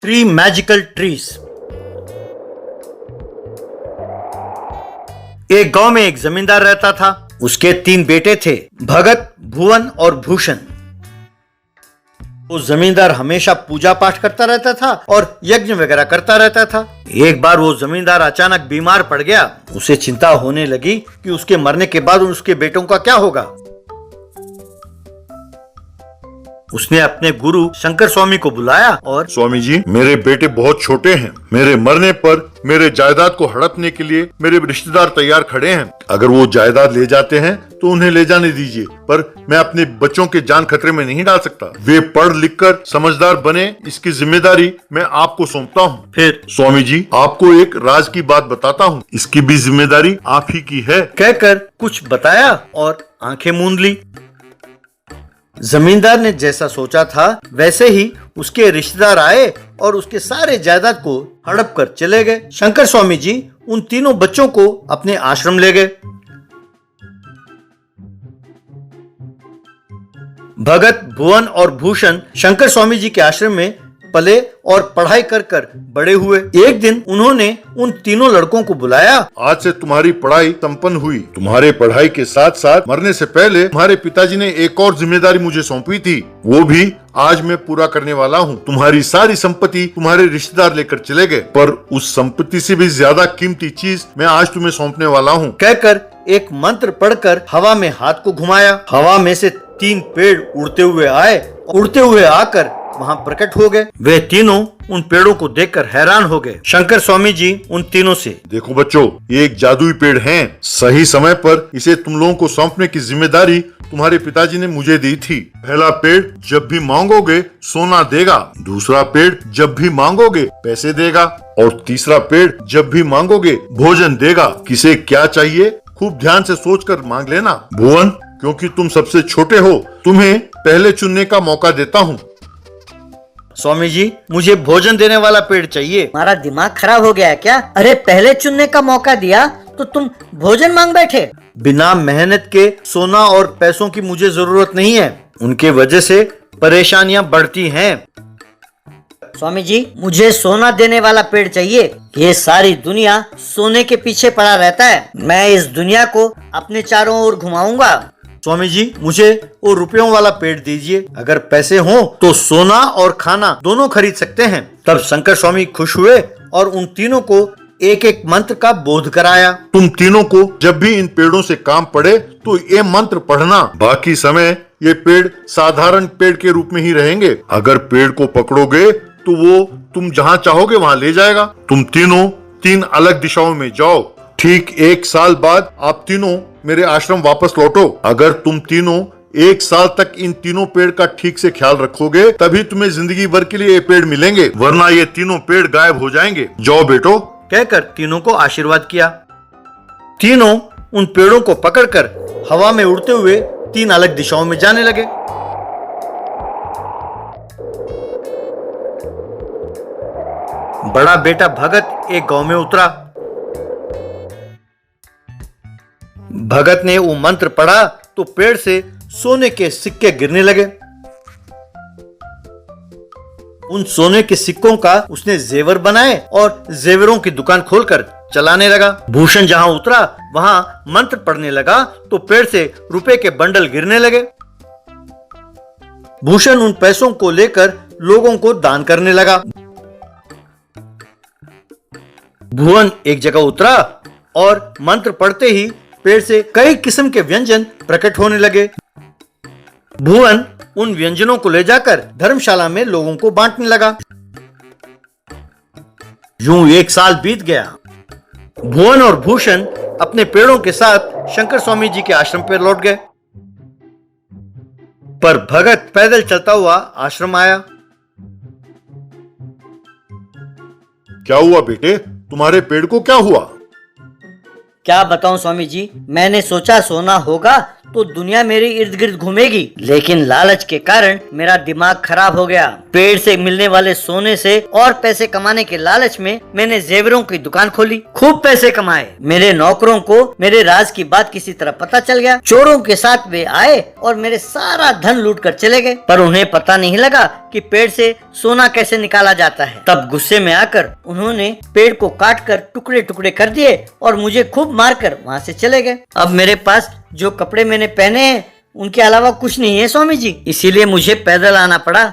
3 magical trees. एक गांव में एक जमींदार रहता था। उसके 3 बेटे थे, भगत, भुवन और भूषण। वो जमींदार हमेशा पूजा पाठ करता रहता था और यज्ञ वगैरह करता रहता था। एक बार वो जमींदार अचानक बीमार पड़ गया। उसे चिंता होने लगी कि उसके मरने के बाद उसके बेटों का क्या होगा। उसने अपने गुरु शंकर स्वामी को बुलाया और स्वामी जी, मेरे बेटे बहुत छोटे हैं। मेरे मरने पर मेरे जायदाद को हड़पने के लिए मेरे रिश्तेदार तैयार खड़े हैं। अगर वो जायदाद ले जाते हैं तो उन्हें ले जाने दीजिए, पर मैं अपने बच्चों के जान खतरे में नहीं डाल सकता। वे पढ़ लिख कर समझदार बने, इसकी जिम्मेदारी मैं आपको सौंपता हूँ। फिर स्वामी जी, आपको एक राज की बात बताता हूँ, इसकी भी जिम्मेदारी आप ही की है। कहकर कुछ बताया और आंखें मूंद ली। जमींदार ने जैसा सोचा था वैसे ही उसके रिश्तेदार आए और उसके सारे जायदाद को हड़प कर चले गए। शंकर स्वामी जी उन तीनों बच्चों को अपने आश्रम ले गए। भगत, भुवन और भूषण शंकर स्वामी जी के आश्रम में पले और पढ़ाई कर कर बड़े हुए। एक दिन उन्होंने उन तीनों लड़कों को बुलाया। आज से तुम्हारी पढ़ाई संपन्न हुई। तुम्हारे पढ़ाई के साथ साथ मरने से पहले तुम्हारे पिताजी ने एक और जिम्मेदारी मुझे सौंपी थी, वो भी आज मैं पूरा करने वाला हूँ। तुम्हारी सारी संपत्ति तुम्हारे रिश्तेदार लेकर चले गए, पर उस संपत्ति से भी ज्यादा कीमती चीज मैं आज तुम्हें सौंपने वाला हूँ। कहकर एक मंत्र पढ़कर हवा में हाथ को घुमाया। हवा में से 3 पेड़ उड़ते हुए आए, उड़ते हुए आकर वहाँ प्रकट हो गए। वे तीनों उन पेड़ों को देखकर हैरान हो गए। शंकर स्वामी जी उन तीनों से, देखो बच्चों, ये एक जादुई पेड़ है। सही समय पर इसे तुम लोगों को सौंपने की जिम्मेदारी तुम्हारे पिताजी ने मुझे दी थी। पहला पेड़ जब भी मांगोगे सोना देगा, दूसरा पेड़ जब भी मांगोगे पैसे देगा, और तीसरा पेड़ जब भी मांगोगे भोजन देगा। किसे क्या चाहिए खूब ध्यान से सोचकर मांग लेना। भुवन, क्योंकि तुम सबसे छोटे हो, तुम्हें पहले चुनने का मौका देता हूँ। स्वामी जी, मुझे भोजन देने वाला पेड़ चाहिए। हमारा दिमाग खराब हो गया है क्या? अरे पहले चुनने का मौका दिया तो तुम भोजन मांग बैठे। बिना मेहनत के सोना और पैसों की मुझे जरूरत नहीं है। उनके वजह से परेशानियां बढ़ती हैं। स्वामी जी, मुझे सोना देने वाला पेड़ चाहिए। ये सारी दुनिया सोने के पीछे पड़ा रहता है। मैं इस दुनिया को अपने चारों ओर घुमाऊंगा। स्वामी जी, मुझे वो रुपयों वाला पेड़ दीजिए। अगर पैसे हों तो सोना और खाना दोनों खरीद सकते हैं। तब शंकर स्वामी खुश हुए और उन तीनों को एक एक मंत्र का बोध कराया। तुम तीनों को जब भी इन पेड़ों से काम पड़े तो ये मंत्र पढ़ना। बाकी समय ये पेड़ साधारण पेड़ के रूप में ही रहेंगे। अगर पेड़ को पकड़ोगे तो वो तुम जहाँ चाहोगे वहाँ ले जाएगा। तुम तीनों 3 अलग दिशाओं में जाओ। ठीक 1 साल बाद आप तीनों मेरे आश्रम वापस लौटो। अगर तुम तीनों 1 साल तक इन तीनों पेड़ का ठीक से ख्याल रखोगे तभी तुम्हें जिंदगी भर के लिए ये पेड़ मिलेंगे, वरना ये तीनों पेड़ गायब हो जाएंगे। जाओ बेटो। कहकर तीनों को आशीर्वाद किया। तीनों उन पेड़ों को पकड़कर हवा में उड़ते हुए 3 अलग दिशाओं में जाने लगे। बड़ा बेटा भगत एक गांव में उतरा। भगत ने वो मंत्र पढ़ा तो पेड़ से सोने के सिक्के गिरने लगे। उन सोने के सिक्कों का उसने जेवर बनाए और जेवरों की दुकान खोलकर चलाने लगा। भूषण जहां उतरा वहां मंत्र पढ़ने लगा तो पेड़ से रुपए के बंडल गिरने लगे। भूषण उन पैसों को लेकर लोगों को दान करने लगा। भुवन एक जगह उतरा और मंत्र पढ़ते ही पेड़ से कई किस्म के व्यंजन प्रकट होने लगे। भुवन उन व्यंजनों को ले जाकर धर्मशाला में लोगों को बांटने लगा। यूं 1 साल बीत गया। भुवन और भूषण अपने पेड़ों के साथ शंकर स्वामी जी के आश्रम पर लौट गए, पर भगत पैदल चलता हुआ आश्रम आया। क्या हुआ बेटे, तुम्हारे पेड़ को क्या हुआ? क्या बताऊं स्वामी जी, मैंने सोचा सोना होगा तो दुनिया मेरे इर्द गिर्द घूमेगी, लेकिन लालच के कारण मेरा दिमाग खराब हो गया। पेड़ से मिलने वाले सोने से और पैसे कमाने के लालच में मैंने जेवरों की दुकान खोली, खूब पैसे कमाए। मेरे नौकरों को मेरे राज की बात किसी तरह पता चल गया। चोरों के साथ वे आए और मेरे सारा धन लूट कर चले गए, पर उन्हें पता नहीं लगा कि कि पेड़ से सोना कैसे निकाला जाता है। तब गुस्से में आकर उन्होंने पेड़ को काटकर टुकड़े टुकड़े कर दिए और मुझे खूब मारकर वहाँ से चले गए। अब मेरे पास जो कपड़े मैंने पहने हैं उनके अलावा कुछ नहीं है स्वामी जी, इसीलिए मुझे पैदल आना पड़ा।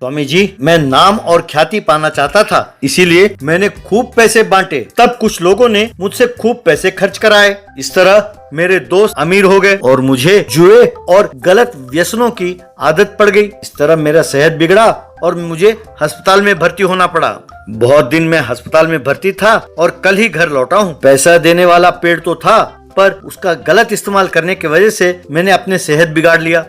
स्वामी जी, मैं नाम और ख्याति पाना चाहता था, इसीलिए मैंने खूब पैसे बांटे। तब कुछ लोगों ने मुझसे खूब पैसे खर्च कराए। इस तरह मेरे दोस्त अमीर हो गए और मुझे जुए और गलत व्यसनों की आदत पड़ गई। इस तरह मेरा सेहत बिगड़ा और मुझे अस्पताल में भर्ती होना पड़ा। बहुत दिन मैं अस्पताल में भर्ती था और कल ही घर लौटा हूँ। पैसा देने वाला पेड़ तो था, पर उसका गलत इस्तेमाल करने की वजह से मैंने अपने सेहत बिगाड़ लिया।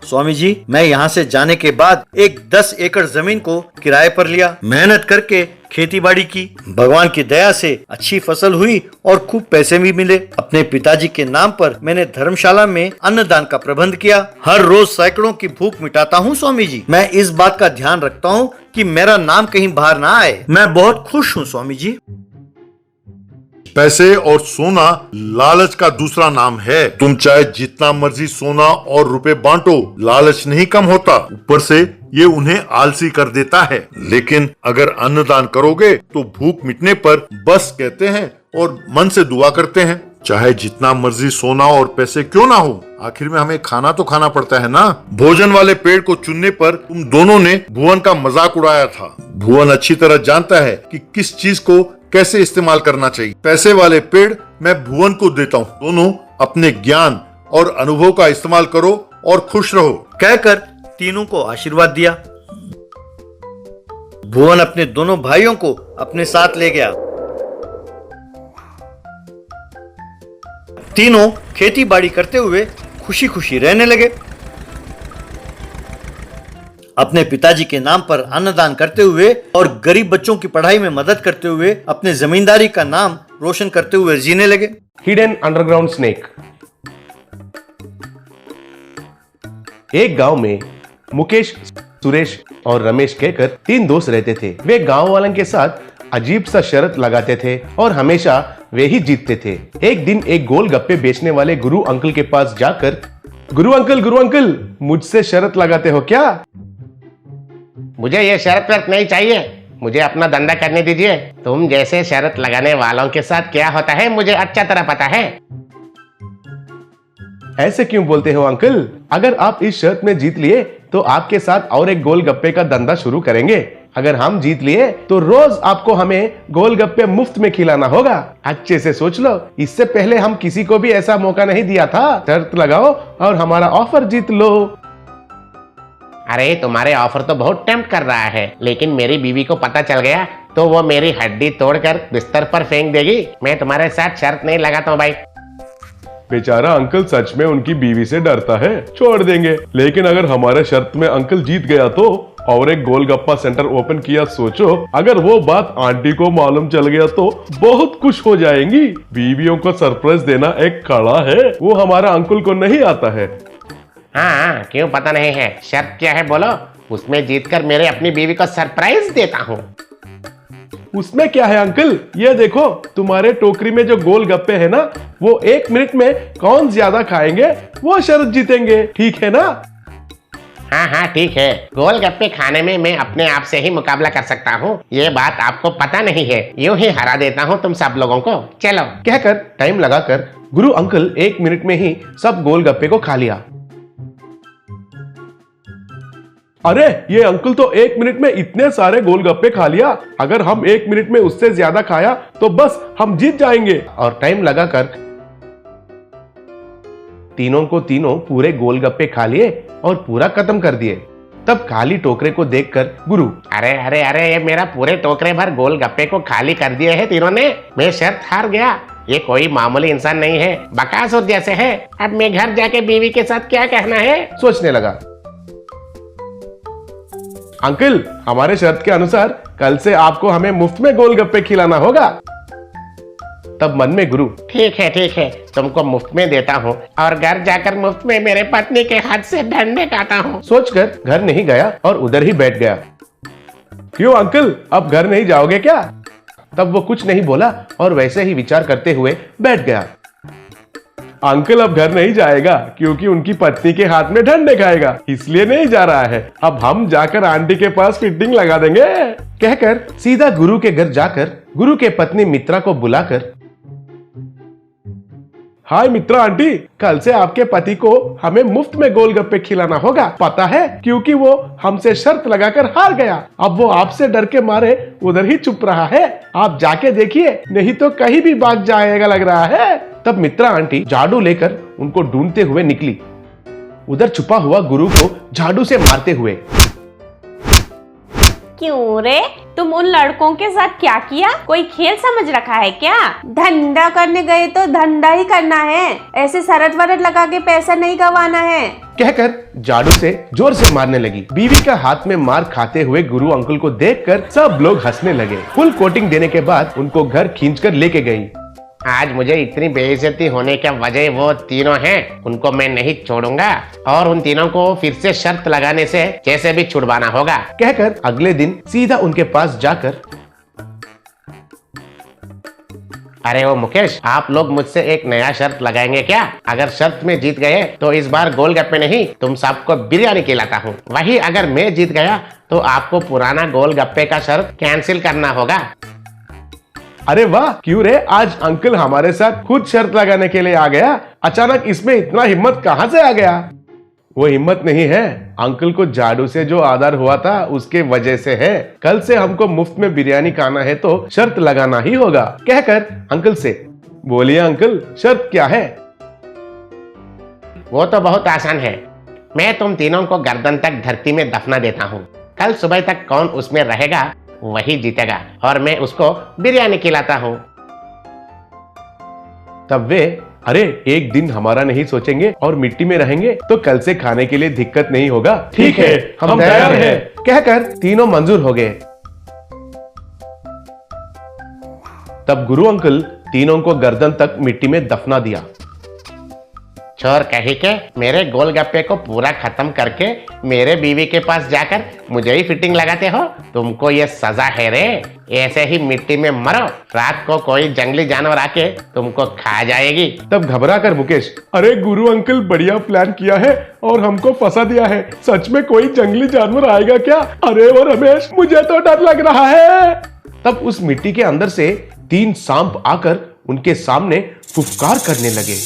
स्वामी जी, मैं यहाँ से जाने के बाद एक 10 एकड़ जमीन को किराए पर लिया, मेहनत करके खेती बाड़ी की। भगवान की दया से अच्छी फसल हुई और खूब पैसे भी मिले। अपने पिताजी के नाम पर मैंने धर्मशाला में अन्नदान का प्रबंध किया। हर रोज सैकड़ों की भूख मिटाता हूँ स्वामी जी। मैं इस बात का ध्यान रखता हूँ कि मेरा नाम कहीं बाहर ना आए। मैं बहुत खुश हूँ स्वामी जी। पैसे और सोना लालच का दूसरा नाम है। तुम चाहे जितना मर्जी सोना और रुपए बांटो, लालच नहीं कम होता। ऊपर से ये उन्हें आलसी कर देता है। लेकिन अगर अन्नदान करोगे तो भूख मिटने पर बस कहते हैं और मन से दुआ करते हैं। चाहे जितना मर्जी सोना और पैसे क्यों ना हो, आखिर में हमें खाना तो खाना पड़ता है ना। भोजन वाले पेड़ को चुनने पर तुम दोनों ने भुवन का मजाक उड़ाया था। भुवन अच्छी तरह जानता है कि किस चीज को कैसे इस्तेमाल करना चाहिए। पैसे वाले पेड़ मैं भुवन को देता हूँ। दोनों अपने ज्ञान और अनुभव का इस्तेमाल करो और खुश रहो, कहकर तीनों को आशीर्वाद दिया। भुवन अपने दोनों भाइयों को अपने साथ ले गया। तीनों खेती बाड़ी करते हुए खुशी खुशी रहने लगे। अपने पिताजी के नाम पर अन्नदान करते हुए और गरीब बच्चों की पढ़ाई में मदद करते हुए अपने जमींदारी का नाम रोशन करते हुए जीने लगे। Hidden underground snake. एक गांव में मुकेश, सुरेश और रमेश कहकर 3 दोस्त रहते थे। वे गांव वालों के साथ अजीब सा शर्त लगाते थे और हमेशा वे ही जीतते थे। एक दिन एक गोलगप्पे बेचने वाले गुरु अंकल के पास जाकर, गुरु अंकल, मुझसे शर्त लगाते हो क्या? मुझे ये शर्त वर्त नहीं चाहिए, मुझे अपना धंधा करने दीजिए। तुम जैसे शर्त लगाने वालों के साथ क्या होता है मुझे अच्छा तरह पता है। ऐसे क्यों बोलते हो अंकल? अगर आप इस शर्त में जीत लिए तो आपके साथ और एक गोलगप्पे का धंधा शुरू करेंगे। अगर हम जीत लिए तो रोज आपको हमें गोलगप्पे मुफ्त में खिलाना होगा। अच्छे से सोच लो, इससे पहले हम किसी को भी ऐसा मौका नहीं दिया था। शर्त लगाओ और हमारा ऑफर जीत लो। अरे तुम्हारे ऑफर तो बहुत टेम्प्ट कर रहा है, लेकिन मेरी बीवी को पता चल गया तो वो मेरी हड्डी तोड़कर बिस्तर पर फेंक देगी। मैं तुम्हारे साथ शर्त नहीं लगाता हूँ भाई। बेचारा अंकल सच में उनकी बीवी से डरता है, छोड़ देंगे। लेकिन अगर हमारे शर्त में अंकल जीत गया तो और एक गोलगप्पा सेंटर ओपन किया, सोचो अगर वो बात आंटी को मालूम चल गया तो बहुत खुश हो जाएंगी। बीवियों को सरप्राइज देना एक कला है, वो हमारा अंकल को नहीं आता है। हाँ, क्यों पता नहीं है? शर्त क्या है बोलो? उसमें जीतकर मेरे अपनी बीवी को सरप्राइज देता हूँ। उसमें क्या है अंकल? ये देखो, तुम्हारे टोकरी में जो गोलगप्पे है ना, वो 1 मिनट में कौन ज्यादा खाएंगे वो शर्त जीतेंगे, ठीक है ना? हाँ ठीक है। गोलगप्पे खाने में मैं अपने आप से ही मुकाबला कर सकता हूँ। ये बात आपको पता नहीं है। यूं ही हरा देता हूँ तुम सब लोगों को। चलो। कहकर टाइम लगाकर गुरु अंकल 1 मिनट में ही सब गोलगप्पे को खा लिया। अरे ये अंकल तो 1 मिनट में इतने सारे गोलगप्पे खा लिया। अगर हम 1 मिनट में उससे ज्यादा खाया तो बस हम जीत जाएंगे। और टाइम लगाकर तीनों को तीनों पूरे गोलगप्पे खा लिए और पूरा खत्म कर दिए। तब खाली टोकरे को देखकर गुरु, अरे ये मेरा पूरे टोकरे भर गोलगप्पे को खाली कर दिए है तीनों ने। मैं शर्त हार गया। ये कोई मामूली इंसान नहीं है, बकासुर जैसे है। अब मैं घर जाके बीवी के साथ क्या कहना है? सोचने लगा। अंकल, हमारे शर्त के अनुसार कल से आपको हमें मुफ्त में गोलगप्पे खिलाना होगा। तब मन में गुरु, ठीक है, तुमको मुफ्त में देता हूँ और घर जाकर मुफ्त में मेरे पत्नी के हाथ से डंडे खाता हूँ। सोचकर घर नहीं गया और उधर ही बैठ गया। क्यों अंकल, अब घर नहीं जाओगे क्या? तब वो कुछ नहीं बोला और वैसे ही विचार करते हुए बैठ गया। अंकल अब घर नहीं जाएगा क्योंकि उनकी पत्नी के हाथ में डंडे खाएगा, इसलिए नहीं जा रहा है। अब हम जाकर आंटी के पास फिटिंग लगा देंगे। कहकर सीधा गुरु के घर जाकर गुरु के पत्नी मित्रा को बुलाकर, हाय मित्रा आंटी, कल से आपके पति को हमें मुफ्त में गोलगप्पे खिलाना होगा, पता है, क्योंकि वो हमसे शर्त लगाकर हार गया। अब वो आपसे डर के मारे उधर ही चुप रहा है। आप जाके देखिए, नहीं तो कहीं भी भाग जाएगा लग रहा है। तब मित्रा आंटी झाड़ू लेकर उनको ढूंढते हुए निकली, उधर छुपा हुआ गुरु को झाड़ू से मारते हुए। क्यों रे, तुम उन लड़कों के साथ क्या किया? कोई खेल समझ रखा है क्या? धंधा करने गए तो धंधा ही करना है, ऐसे सरट वरट लगा के पैसा नहीं गंवाना है। कहकर झाड़ू से जोर से मारने लगी। बीवी का हाथ में मार खाते हुए गुरु अंकल को देखकर सब लोग हंसने लगे। फुल कोटिंग देने के बाद उनको घर खींचकर लेके गई। आज मुझे इतनी बेइज्जती होने का वजह वो तीनों हैं, उनको मैं नहीं छोड़ूंगा और उन तीनों को फिर से शर्त लगाने से जैसे भी छुड़वाना होगा। कहकर अगले दिन सीधा उनके पास जाकर, अरे वो मुकेश, आप लोग मुझसे एक नया शर्त लगाएंगे क्या? अगर शर्त में जीत गए तो इस बार गोलगप्पे नहीं, तुम सबको बिरयानी खिलाता हूँ। वही अगर मैं जीत गया तो आपको पुराना गोलगप्पे का शर्त कैंसिल करना होगा। अरे वाह, क्यों रे, आज अंकल हमारे साथ खुद शर्त लगाने के लिए आ गया। अचानक इसमें इतना हिम्मत कहाँ से आ गया? वो हिम्मत नहीं है, अंकल को झाड़ू से जो आदर हुआ था उसके वजह से है। कल से हमको मुफ्त में बिरयानी खाना है तो शर्त लगाना ही होगा। कहकर अंकल से, बोलिए अंकल, शर्त क्या है? वो तो बहुत आसान है, मैं तुम तीनों को गर्दन तक धरती में दफना देता हूँ। कल सुबह तक कौन उसमें रहेगा वही जीतेगा और मैं उसको बिरयानी खिलाता हूँ। तब वे, अरे एक दिन हमारा नहीं सोचेंगे और मिट्टी में रहेंगे तो कल से खाने के लिए दिक्कत नहीं होगा। ठीक है, हम तैयार हैं। कहकर तीनों मंजूर हो गए। तब गुरु अंकल तीनों को गर्दन तक मिट्टी में दफना दिया। चोर कही के मेरे गोलगप्पे को पूरा खत्म करके मेरे बीवी के पास जाकर मुझे ही फिटिंग लगाते हो, तुमको ये सजा है रे। ऐसे ही मिट्टी में मरो, रात को कोई जंगली जानवर आके तुमको खा जाएगी। तब घबरा कर मुकेश, अरे गुरु अंकल, बढ़िया प्लान किया है और हमको फंसा दिया है। सच में कोई जंगली जानवर आएगा क्या? अरे वो रमेश, मुझे तो डर लग रहा है। तब उस मिट्टी के अंदर से 3 सांप आकर उनके सामने फुफकार करने लगे।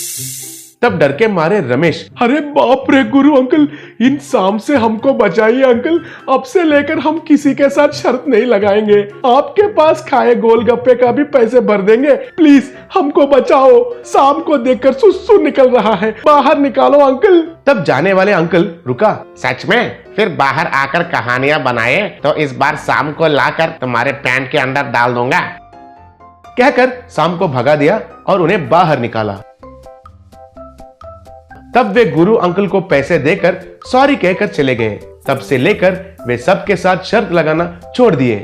तब डर के मारे रमेश, अरे बाप रे गुरु अंकल, इन सांप से हमको बचाइए अंकल, अब से लेकर हम किसी के साथ शर्त नहीं लगाएंगे, आपके पास खाए गोलगप्पे का भी पैसे भर देंगे, प्लीज हमको बचाओ, सांप को देखकर सुसु निकल रहा है, बाहर निकालो अंकल। तब जाने वाले अंकल रुका, सच में? फिर बाहर आकर कहानियां बनाए तो इस बार शाम को लाकर तुम्हारे पैंट के अंदर डाल दूंगा। कहकर शाम को भगा दिया और उन्हें बाहर निकाला। तब वे गुरु अंकल को पैसे देकर सॉरी कहकर चले गए। तब से लेकर वे सबके साथ शर्त लगाना छोड़ दिए।